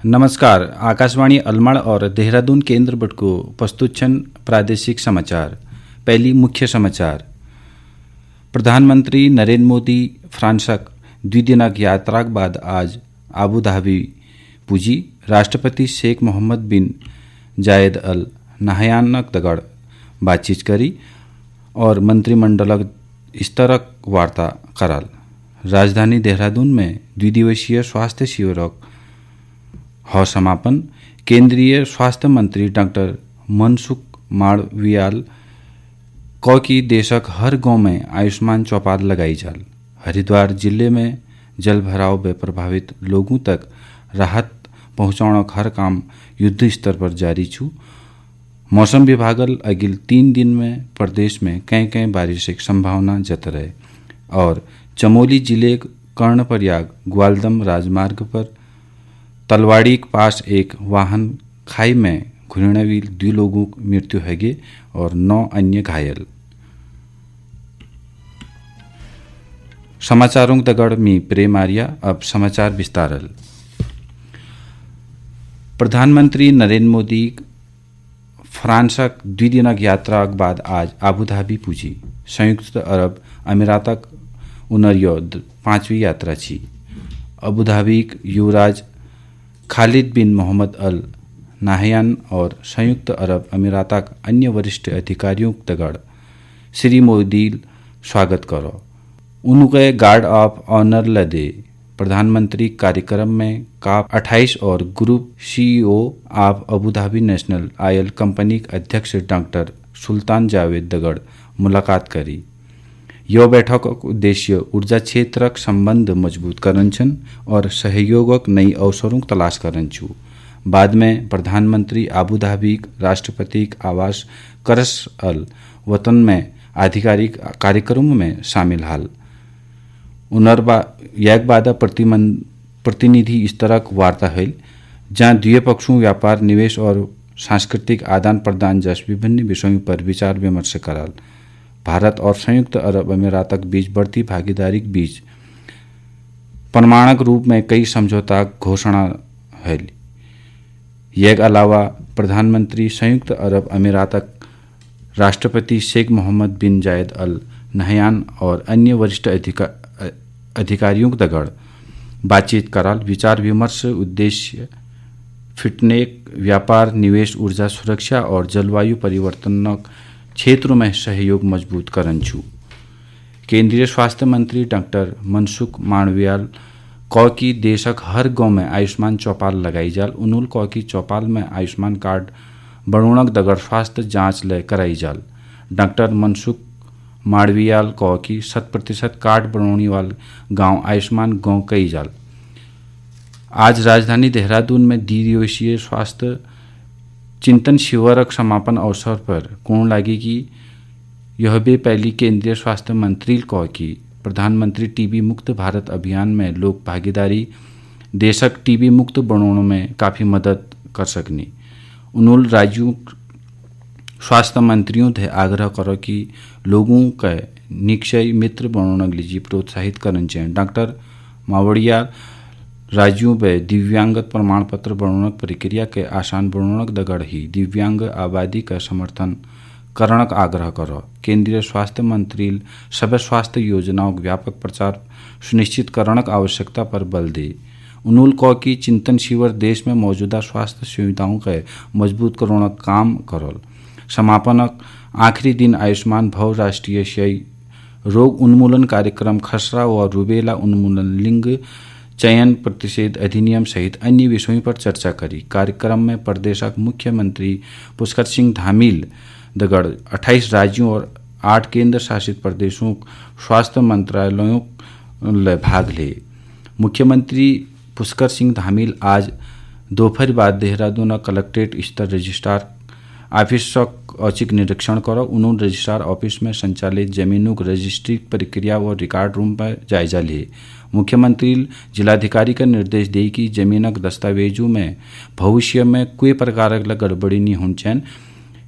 नमस्कार। आकाशवाणी अलमड़ और देहरादून केंद्र बटको प्रस्तुत छन प्रादेशिक समाचार। पहली मुख्य समाचार। प्रधानमंत्री नरेंद्र मोदी फ्रांसक द्विदिनक यात्राक बाद आज आबू धाबी पुजी। राष्ट्रपति शेख मोहम्मद बिन जायद अल नहयानक दगड़ बातचीत करी और मंत्रिमंडलक स्तरक वार्ता कराल। राजधानी देहरादून में द्विदिवसीय स्वास्थ्य शिविरक हो समापन। केंद्रीय स्वास्थ्य मंत्री डॉक्टर मनसुख मांडवियाल को कि देशक हर गांव में आयुष्मान चौपाल लगाई जाल। हरिद्वार जिले में जल भराव में प्रभावित लोगों तक राहत पहुंचाने हर काम युद्ध स्तर पर जारी छू। मौसम विभागल अगिल 3 दिन में प्रदेश में कई कई बारिश की संभावना जत रहे और चमोली जिले कर्णप्रयाग ग्वालदम राजमार्ग पर तलवाड़ी के पास एक वाहन खाई में घुलने 2 लोगों की मृत्यु है गई और 9 अन्य घायल। समाचारों दगड़ मी प्रेम आर्या। अब समाचार विस्तारल। प्रधानमंत्री नरेंद्र मोदी फ्रांसक द्विदिनक यात्रा के बाद आज आबू धाबी पुजी। संयुक्त अरब अमीरातक उनरियो 5वीं यात्रा छी। अबू धाबी युवराज खालिद बिन मोहम्मद अल नाहयान और संयुक्त अरब अमीरातक अन्य वरिष्ठ अधिकारियों दगड़ श्री मोदी स्वागत करो। उनके गार्ड ऑफ ऑनर लदे प्रधानमंत्री कार्यक्रम में काप 28 और group CEO of Abu Dhabi national oil company के अध्यक्ष डॉक्टर सुल्तान जावेद दगड़ मुलाकात करी। यह बैठक उद्देश्य ऊर्जा क्षेत्रक संबंध मजबूत करन छन और सहयोगक नई अवसरों की तलाश करन छू। बाद में प्रधानमंत्री आबू धाबी राष्ट्रपति आवास करस अल वतन में आधिकारिक कार्यक्रमों में शामिल हाल। एक बाद प्रतिनिधि स्तरक वार्ता है जहां द्वि पक्षों व्यापार निवेश और सांस्कृतिक आदान प्रदान जैसे विभिन्न विषयों पर विचार विमर्श कराल। भारत और संयुक्त अरब अमीरातक बीच बढ़ती भागीदारी के बीच प्रमाणक रूप में कई समझौता घोषणा है। यह अलावा प्रधानमंत्री संयुक्त अरब अमीरातक राष्ट्रपति शेख मोहम्मद बिन जायद अल नहयान और अन्य वरिष्ठ अधिकारियों दगड़ बातचीत कराल। विचार विमर्श उद्देश्य फिटनेक व्यापार निवेश ऊर्जा सुरक्षा और जलवायु परिवर्तन क्षेत्रों में सहयोग मजबूत करन छू। केंद्रीय स्वास्थ्य मंत्री डॉक्टर मनसुख मांडवियाल को कि देशक हर गांव में आयुष्मान चौपाल लगाई जाल। उन्होंने को कि चौपाल में आयुष्मान कार्ड बनोनक दगड़ स्वास्थ्य जांच ले कराई जाल। डॉक्टर मनसुख मांडवियाल को कि 100% कार्ड बनोने वाले गांव आयुष्मान गांव कई जाल। आज राजधानी देहरादून में द्विदिवसीय स्वास्थ्य चिंतन शिविरक समापन अवसर पर कोण लागी कि यह भी पहली केंद्रीय स्वास्थ्य मंत्री को कि प्रधानमंत्री टीबी मुक्त भारत अभियान में लोक भागीदारी देशक टीबी मुक्त बनाने में काफ़ी मदद कर सकनी। उन्होंने राज्यों स्वास्थ्य मंत्रियों से आग्रह करो कि लोगों का निक्षय मित्र बनाने लीजिए प्रोत्साहित करना चाहिए। डॉक्टर मावड़िया राज्यों में दिव्यांगत प्रमाण पत्र बनने प्रक्रिया के आसान बनने दगड़ ही दिव्यांग आबादी का समर्थन करने का आग्रह करो। केंद्रीय स्वास्थ्य मंत्री सभी स्वास्थ्य योजनाओं का व्यापक प्रचार सुनिश्चित करने की आवश्यकता पर बल दे। उन्होंने कहा कि चिंतन शिविर देश में मौजूदा स्वास्थ्य सुविधाओं का मजबूत करने का काम करो। समापनक आखिरी दिन आयुष्मान भव राष्ट्रीय क्षय रोग उन्मूलन कार्यक्रम खसरा और रूबेला उन्मूलन लिंग चयन प्रतिषेध अधिनियम सहित अन्य विषयों पर चर्चा करी। कार्यक्रम में प्रदेशक मुख्यमंत्री पुष्कर सिंह धामील दगड़ 28 राज्यों और 8 केंद्र शासित प्रदेशों स्वास्थ्य मंत्रालयों भाग ले। मुख्यमंत्री पुष्कर सिंह धामील आज दोपहर बाद देहरादून कलेक्ट्रेट स्तर रजिस्ट्रार ऑफिस औचिक निरीक्षण करो। उन्होंने रजिस्ट्रार ऑफिस में संचालित जमीनों की रजिस्ट्री प्रक्रिया व रिकॉर्ड रूम पर जायजा लिए। मुख्यमंत्री जिलाधिकारी का निर्देश दे कि जमीनक दस्तावेजों में भविष्य में कोई प्रकार की गड़बड़ी नहीं होनी चाहिए।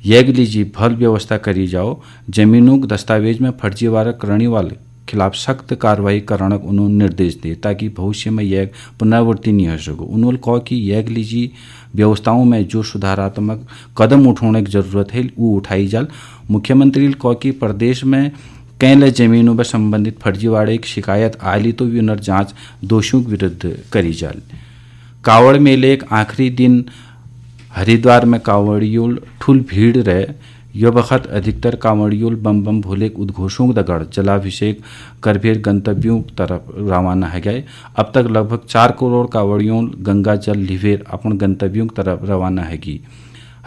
यह लीजिए भल व्यवस्था करी जाओ। जमीनों के दस्तावेज में फर्जीवाड़ा करने वाले खिलाफ सख्त कार्रवाई करने उन्होंने निर्देश दिए ताकि भविष्य में यह पुनरावृत्ति नहीं हो सको। उन्होंने कहा कि यह लीजी व्यवस्थाओं में जो सुधारात्मक कदम उठाने की जरूरत है वो उठाई जाल। मुख्यमंत्री ने कहा कि प्रदेश में कई जमीनों पर संबंधित फर्जीवाड़े की शिकायत आली तो विनर जांच दोषियों के विरुद्ध करी जाल। कावड़ मेले एक आखिरी दिन हरिद्वार में कांवड़ियों ठुल भीड़ रहे। यह वक्त अधिकतर कांवड़ियों बम बम भोले उद्घोषों दगड़ जलाभिषेक कर फिर गंतव्यों तरफ रवाना है गए। अब तक लगभग 4 करोड़ कांवड़ियों गंगा जल लिवेर अपन गंतव्यों तरफ रवाना हैगी।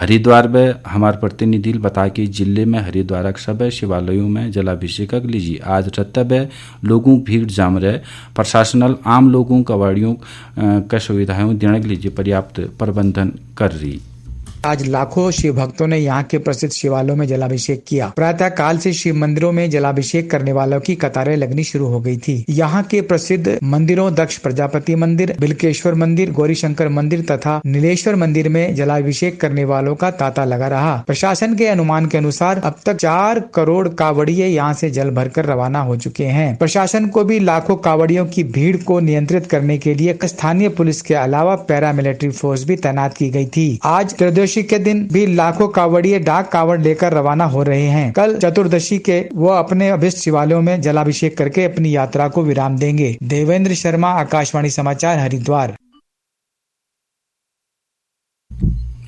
हरिद्वार में हमारे प्रतिनिधि बता कि जिले में हरिद्वार सभी शिवालयों में जलाभिषेक लीजिए आज रत्तब लोगों भीड़ जाम रहे। प्रशासनल आम लोगों कवाड़ियों का सुविधाएं देने के लिए पर्याप्त प्रबंधन कर रही। आज लाखों शिव भक्तों ने यहाँ के प्रसिद्ध शिवालयों में जलाभिषेक किया। प्रातः काल से शिव मंदिरों में जलाभिषेक करने वालों की कतारें लगनी शुरू हो गई थी। यहाँ के प्रसिद्ध मंदिरों दक्ष प्रजापति मंदिर, बिल्केश्वर मंदिर, गौरीशंकर मंदिर तथा नीलेश्वर मंदिर में जलाभिषेक करने वालों का तांता लगा रहा। प्रशासन के अनुमान के अनुसार अब तक 4 करोड़ कावड़िये यहाँ से जल भरकर रवाना हो चुके हैं। प्रशासन को भी लाखों कावड़ियों की भीड़ को नियंत्रित करने के लिए स्थानीय पुलिस के अलावा पैरामिलिट्री फोर्स भी तैनात की गई थी। आज त्रयोदशी के दिन भी लाखों कावड़िये डाक कावड़ लेकर रवाना हो रहे हैं। कल चतुर्दशी के वो अपने अभिष्ट शिवालयों में जलाभिषेक करके अपनी यात्रा को विराम देंगे। देवेंद्र शर्मा, आकाशवाणी समाचार, हरिद्वार।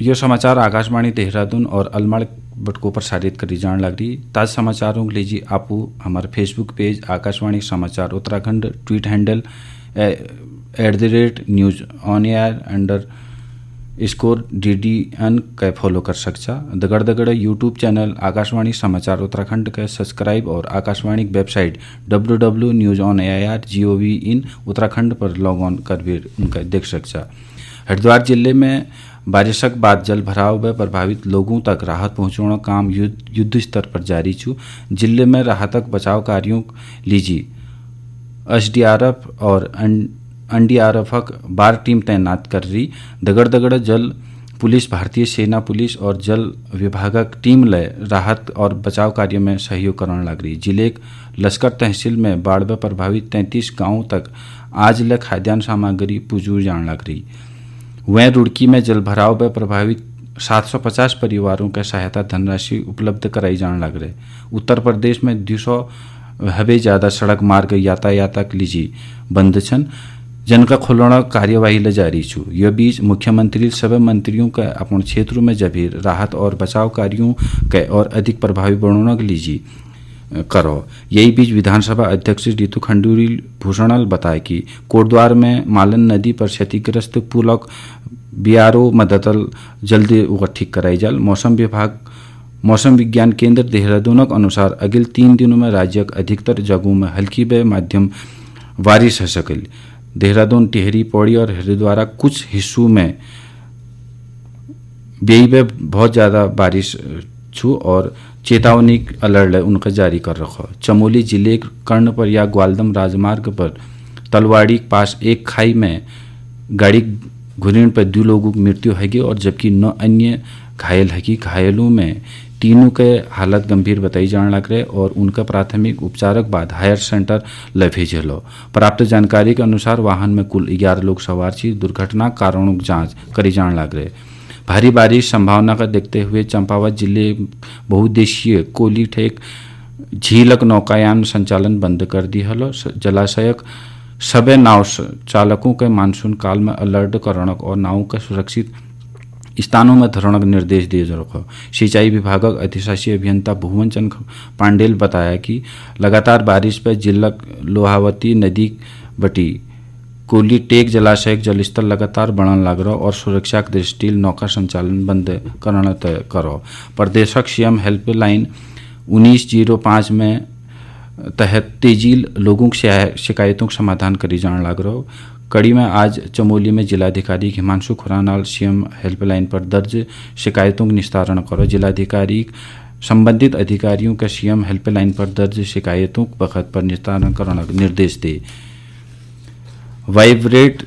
ये समाचार आकाशवाणी देहरादून और अलमड़ बटको प्रसारित करी जान लग रही। ताज़ा समाचारों के लीजिए आपू हमारे फेसबुक पेज आकाशवाणी समाचार Uttarakhand, tweet handle @news on air _DDN का फॉलो कर सकता। दगड़ दगड़ यूट्यूब चैनल आकाशवाणी समाचार उत्तराखंड का सब्सक्राइब और आकाशवाणी वेबसाइट www.newair.gov/in उत्तराखंड पर लॉग ऑन कर भी उनका देख सकता। हरिद्वार जिले में बारिश के बाद जल भराव व प्रभावित लोगों तक राहत पहुंचाना काम युद्ध स्तर पर जारी छू। जिले में राहत बचाव कार्यों लीजिए SDRF और NDRF बार टीम तैनात कर रही। दगड़ दगड़ जल पुलिस, भारतीय सेना पुलिस और जल विभागक टीम लय राहत और बचाव कार्य में सहयोग करने लग रही। जिले लश्कर तहसील में बाढ़ में प्रभावित 33 गांवों तक आज ल खाद्यान्न सामग्री पहुंचाई जाने लग रही। वहीं रुड़की में जल भराव में प्रभावित 750 परिवारों का सहायता धनराशि उपलब्ध कराई जाने लग रहे। उत्तर प्रदेश में 200 हवे ज़्यादा सड़क मार्ग यातायात लीजिए बंद छन, जिनका खुलना कार्यवाही ले जारी छू। यह बीच मुख्यमंत्री सभी मंत्रियों का अपने क्षेत्रों में जभी राहत और बचाव कार्यों के और अधिक प्रभावी बनाने के लीजिए करो। यही बीच विधानसभा अध्यक्ष रितु खंडूरी भूषणल बताए कि कोटद्वार में मालन नदी पर क्षतिग्रस्त पुलक BRO मददल जल्दी ठीक कराई जाल। मौसम विज्ञान केंद्र देहरादून के अनुसार अगले 3 दिनों में राज्य के अधिकतर जगहों में हल्की व मध्यम बारिश हो सकेगी। देहरादून, टिहरी, पौड़ी और हरिद्वार कुछ हिस्सों में बेई में बहुत ज़्यादा बारिश छू और चेतावनी अलर्ट उनका जारी कर रखा। चमोली जिले कर्णप्रयाग ग्वालदम राजमार्ग पर तलवाड़ी के पास एक खाई में गाड़ी घुरने पर 2 लोगों की मृत्यु हैगी और जबकि 9 अन्य घायल हैगी। घायलों में 3 के हालत गंभीर बताई जाने लग रहे और उनका प्राथमिक उपचार के बाद हायर सेंटर ले भेजलो। प्राप्त जानकारी के अनुसार वाहन में कुल 11 लोग सवार थी। दुर्घटना कारणों की जांच करी जाने लग रहे। भारी बारिश संभावना का देखते हुए चंपावत जिले बहुउद्देशीय कोली ठेक झीलक नौकायान संचालन बंद कर दी हलो। जलाशयक सभी नाव चालकों के मानसून काल में अलर्ट करने और नावों का सुरक्षित स्थानों में धरण का निर्देश दिए जा रखा। सिंचाई विभाग अधिशासी अभियंता भुवन चंद पांडेल बताया कि लगातार बारिश पर जिला लोहावती नदी बटी कोली टेक जलाशय जलस्तर लगातार बढ़ने लग रहा और सुरक्षा की दृष्टि नौका संचालन बंद करना तय करो। प्रदेशक सीएम हेल्पलाइन 1905 में तहत तेजी लोगों की शिकायतों का समाधान करी जाने लग रहा। कड़ी में आज चमोली में जिलाधिकारी हिमांशु खुरानाल सीएम हेल्पलाइन पर दर्ज शिकायतों का निस्तारण करो। जिलाधिकारी संबंधित अधिकारियों का सीएम हेल्पलाइन पर दर्ज शिकायतों के वक्त पर निस्तारण करने का निर्देश दे। वाइब्रेट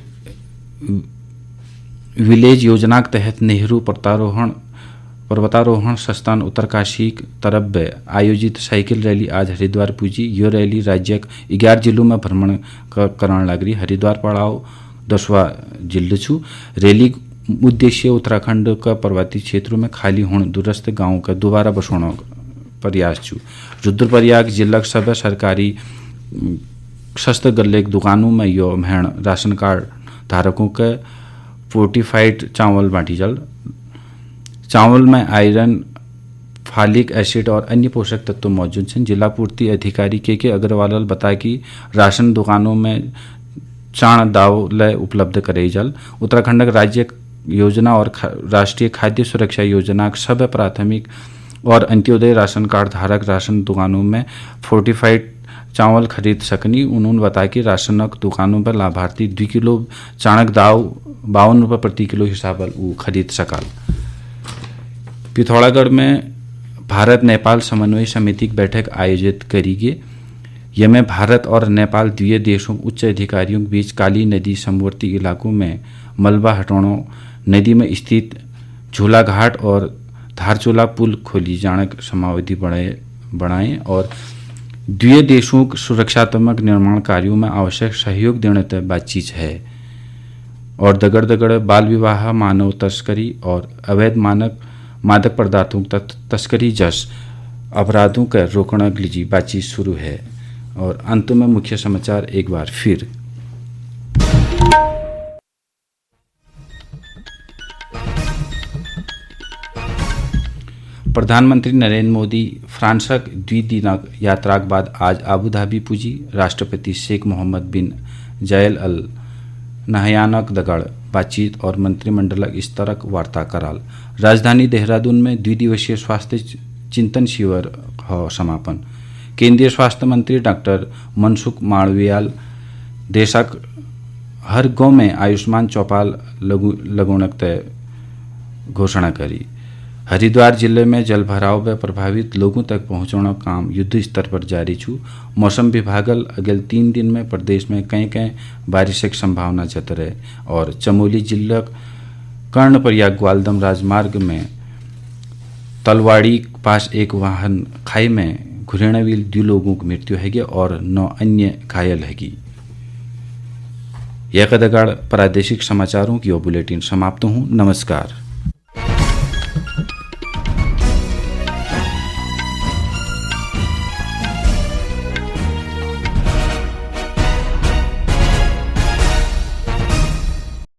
विलेज योजना के तहत नेहरू प्रत्यारोहण पर्वतारोहण संस्थान उत्तरकाशी तरफ आयोजित साइकिल रैली आज हरिद्वार पुजी। यो रैली राज्य 11 जिलों में भ्रमण करण लग रही। हरिद्वार पड़ाव 10वां जिले छू। रैली उद्देश्य उत्तराखंड का पर्वतीय क्षेत्रों में खाली होने दूरस्थ गांवों का दोबारा बसाने प्रयास छू। रुद्रप्रयाग जिला सब सरकारी सस्ते गले दुकानों में यो महण राशन कार्ड धारकों के फोर्टिफाइड चावल बांटी जल। चावल में आयरन, फॉलिक एसिड और अन्य पोषक तत्व मौजूद हैं। जिला पूर्ति अधिकारी के अग्रवाल बताया कि राशन दुकानों में चाण दाव लय उपलब्ध करे जल। उत्तराखंड राज्य योजना और राष्ट्रीय खाद्य सुरक्षा योजना सब प्राथमिक और अंत्योदय राशन कार्ड धारक राशन दुकानों में फोर्टिफाइड चावल खरीद सकनी। उन्होंने बताया कि राशन दुकानों पर लाभार्थी 2 किलो चाणक दाव 52 रुपये प्रति किलो हिसाब खरीद सकाल। पिथौरागढ़ में भारत नेपाल समन्वय समिति की बैठक आयोजित करी गई। यह भारत और नेपाल द्वितीय देशों उच्च अधिकारियों के बीच काली नदी समवर्ती इलाकों में मलबा हटाने, नदी में स्थित झूला घाट और धारचूला पुल खोली जाने समावधि बढ़ाएं और द्वितीय देशों के सुरक्षात्मक निर्माण कार्यों में आवश्यक सहयोग देने तक बातचीत है। और दगड़ बाल विवाह, मानव तस्करी और अवैध मादक पदार्थों तस्करी जस अपराधों का रोकने के लिए बातचीत शुरू है। और अंत में मुख्य समाचार एक बार फिर। प्रधानमंत्री नरेंद्र मोदी फ्रांसक द्विदिनक यात्रा के बाद आज आबू धाबी पुजी। राष्ट्रपति शेख मोहम्मद बिन जायल अल नहयानक दगड़ बातचीत और मंत्रिमंडल स्तरक वार्ता कराल। राजधानी देहरादून में 2 दिवसीय स्वास्थ्य चिंतन शिविर हो समापन। केंद्रीय स्वास्थ्य मंत्री डॉक्टर मनसुख मांडवियाल देशक हर गांव में आयुष्मान चौपाल लगोनक तय घोषणा करी। हरिद्वार जिले में जल भराव व प्रभावित लोगों तक पहुंचाना काम युद्ध स्तर पर जारी छू। मौसम विभागल अगले 3 दिन में प्रदेश में कहीं बारिश की संभावना जतरे। और चमोली जिला कर्णप्रयाग ग्वालदम राजमार्ग में तलवाड़ी पास एक वाहन खाई में घुरेणवील 2 लोगों की मृत्यु हैगी और 9 अन्य घायल हैगी। यह कदगाड़ प्रादेशिक समाचारों की बुलेटिन समाप्त हूँ। नमस्कार।